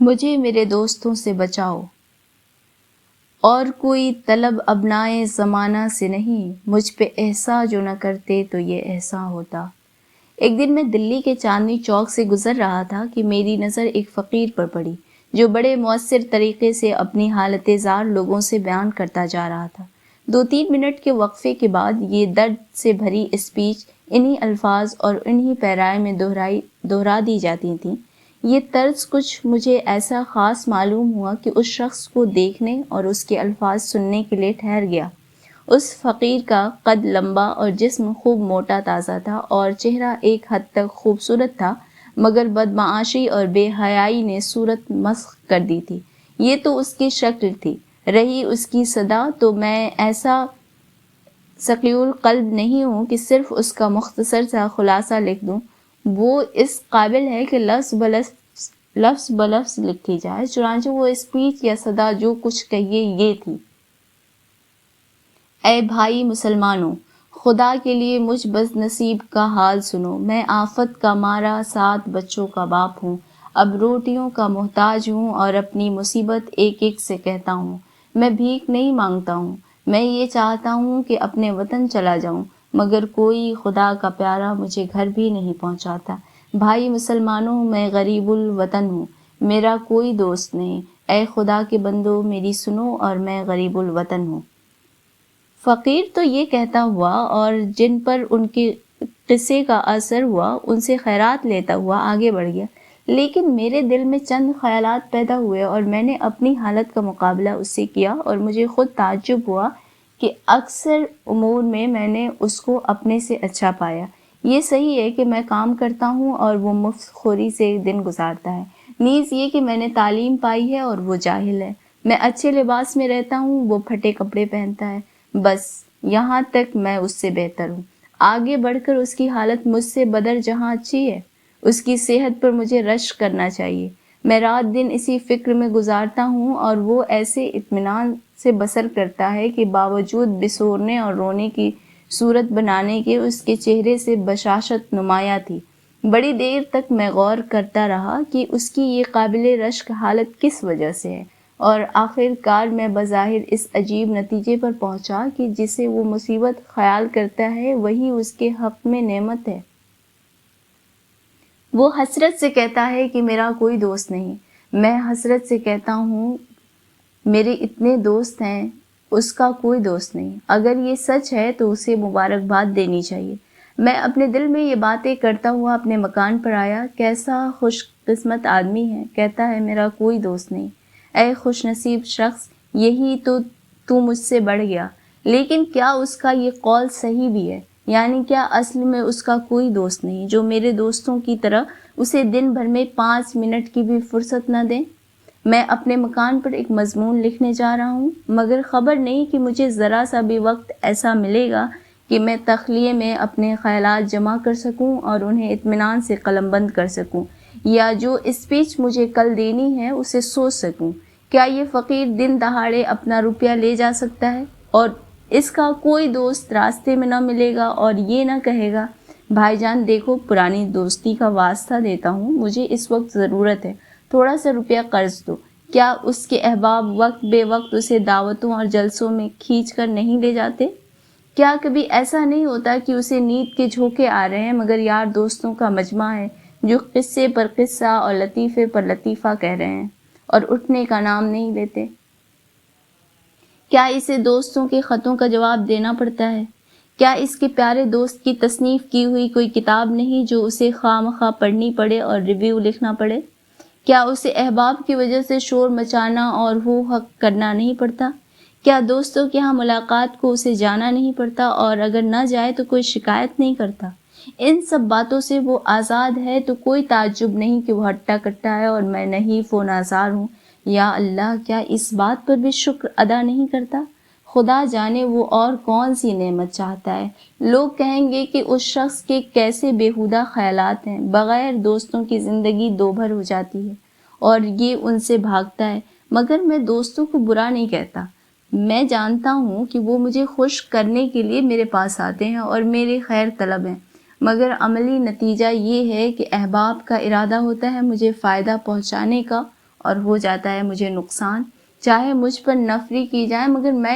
مجھے میرے دوستوں سے بچاؤ، اور کوئی طلب ابنائے زمانہ سے نہیں، مجھ پہ احسان جو نہ کرتے تو یہ احسان ہوتا۔ ایک دن میں دلی کے چاندنی چوک سے گزر رہا تھا کہ میری نظر ایک فقیر پر پڑی جو بڑے مؤثر طریقے سے اپنی حالت زار لوگوں سے بیان کرتا جا رہا تھا۔ 2-3 منٹ کے وقفے کے بعد یہ درد سے بھری اسپیچ انہی الفاظ اور انہی پیرائے میں دہرا دی جاتی تھیں۔ یہ طرز کچھ مجھے ایسا خاص معلوم ہوا کہ اس شخص کو دیکھنے اور اس کے الفاظ سننے کے لیے ٹھہر گیا۔ اس فقیر کا قد لمبا اور جسم خوب موٹا تازہ تھا اور چہرہ ایک حد تک خوبصورت تھا، مگر بدمعاشی اور بے حیائی نے صورت مسخ کر دی تھی۔ یہ تو اس کی شکل تھی، رہی اس کی صدا تو میں ایسا ثقیل قلب نہیں ہوں کہ صرف اس کا مختصر سا خلاصہ لکھ دوں۔ وہ اس قابل ہے کہ لفظ بلفظ لکھی جائے، چنانچہ وہ اسپیچ یا صدا جو کچھ کہیے یہ تھی: اے بھائی مسلمانوں، خدا کے لیے مجھ بد نصیب کا حال سنو۔ میں آفت کا مارا 7 بچوں کا باپ ہوں، اب روٹیوں کا محتاج ہوں اور اپنی مصیبت ایک ایک سے کہتا ہوں۔ میں بھیک نہیں مانگتا ہوں، میں یہ چاہتا ہوں کہ اپنے وطن چلا جاؤں، مگر کوئی خدا کا پیارا مجھے گھر بھی نہیں پہنچاتا۔ بھائی مسلمانوں، میں غریب الوطن ہوں، میرا کوئی دوست نہیں۔ اے خدا کے بندو میری سنو، اور میں غریب الوطن ہوں۔ فقیر تو یہ کہتا ہوا اور جن پر ان کے قصے کا اثر ہوا ان سے خیرات لیتا ہوا آگے بڑھ گیا، لیکن میرے دل میں چند خیالات پیدا ہوئے اور میں نے اپنی حالت کا مقابلہ اس سے کیا، اور مجھے خود تعجب ہوا کہ اکثر امور میں نے اس کو اپنے سے اچھا پایا۔ یہ صحیح ہے کہ میں کام کرتا ہوں اور وہ مفت خوری سے دن گزارتا ہے، نیز یہ کہ میں نے تعلیم پائی ہے اور وہ جاہل ہے۔ میں اچھے لباس میں رہتا ہوں، وہ پھٹے کپڑے پہنتا ہے، بس یہاں تک میں اس سے بہتر ہوں۔ آگے بڑھ کر اس کی حالت مجھ سے بدر جہاں اچھی ہے۔ اس کی صحت پر مجھے رشک کرنا چاہیے۔ میں رات دن اسی فکر میں گزارتا ہوں اور وہ ایسے اطمینان سے بسر کرتا ہے کہ باوجود بسورنے اور رونے کی صورت بنانے کے اس کے چہرے سے بشاشت نمایاں تھی۔ بڑی دیر تک میں غور کرتا رہا کہ اس کی یہ قابل رشک حالت کس وجہ سے ہے، اور آخر کار میں بظاہر اس عجیب نتیجے پر پہنچا کہ جسے وہ مصیبت خیال کرتا ہے وہی اس کے حق میں نعمت ہے۔ وہ حسرت سے کہتا ہے کہ میرا کوئی دوست نہیں، میں حسرت سے کہتا ہوں میرے اتنے دوست ہیں، اس کا کوئی دوست نہیں۔ اگر یہ سچ ہے تو اسے مبارکباد دینی چاہیے۔ میں اپنے دل میں یہ باتیں کرتا ہوا اپنے مکان پر آیا۔ کیسا خوش قسمت آدمی ہے، کہتا ہے میرا کوئی دوست نہیں۔ اے خوش نصیب شخص، یہی تو مجھ سے بڑھ گیا۔ لیکن کیا اس کا یہ قول صحیح بھی ہے؟ یعنی کیا اصل میں اس کا کوئی دوست نہیں جو میرے دوستوں کی طرح اسے دن بھر میں 5 منٹ کی بھی فرصت نہ دیں؟ میں اپنے مکان پر ایک مضمون لکھنے جا رہا ہوں، مگر خبر نہیں کہ مجھے ذرا سا بھی وقت ایسا ملے گا کہ میں تخلیے میں اپنے خیالات جمع کر سکوں اور انہیں اطمینان سے قلم بند کر سکوں، یا جو اسپیچ مجھے کل دینی ہے اسے سوچ سکوں۔ کیا یہ فقیر دن دہاڑے اپنا روپیہ لے جا سکتا ہے اور اس کا کوئی دوست راستے میں نہ ملے گا اور یہ نہ کہے گا بھائی جان دیکھو پرانی دوستی کا واسطہ دیتا ہوں، مجھے اس وقت ضرورت ہے، تھوڑا سا روپیہ قرض دو؟ کیا اس کے احباب وقت بے وقت اسے دعوتوں اور جلسوں میں کھینچ کر نہیں لے جاتے؟ کیا کبھی ایسا نہیں ہوتا کہ اسے نیند کے جھونکے آ رہے ہیں مگر یار دوستوں کا مجمع ہے جو قصے پر قصہ اور لطیفے پر لطیفہ کہہ رہے ہیں اور اٹھنے کا نام نہیں لیتے؟ کیا اسے دوستوں کے خطوں کا جواب دینا پڑتا ہے؟ کیا اس کے پیارے دوست کی تصنیف کی ہوئی کوئی کتاب نہیں جو اسے خواہ مخواہ پڑھنی پڑے اور ریویو لکھنا پڑے؟ کیا اسے احباب کی وجہ سے شور مچانا اور ہو حق کرنا نہیں پڑتا؟ کیا دوستوں کے ہاں ملاقات کو اسے جانا نہیں پڑتا اور اگر نہ جائے تو کوئی شکایت نہیں کرتا؟ ان سب باتوں سے وہ آزاد ہے تو کوئی تعجب نہیں کہ وہ ہٹا کٹا ہے اور میں نحیف و نازار ہوں۔ یا اللہ، کیا اس بات پر بھی شکر ادا نہیں کرتا؟ خدا جانے وہ اور کون سی نعمت چاہتا ہے۔ لوگ کہیں گے کہ اس شخص کے کیسے بیہودہ خیالات ہیں، بغیر دوستوں کی زندگی دوبھر ہو جاتی ہے اور یہ ان سے بھاگتا ہے، مگر میں دوستوں کو برا نہیں کہتا۔ میں جانتا ہوں کہ وہ مجھے خوش کرنے کے لیے میرے پاس آتے ہیں اور میرے خیر طلب ہیں، مگر عملی نتیجہ یہ ہے کہ احباب کا ارادہ ہوتا ہے مجھے فائدہ پہنچانے کا اور ہو جاتا ہے مجھے نقصان. چاہے مجھ پر نفری کی جائے مگر میں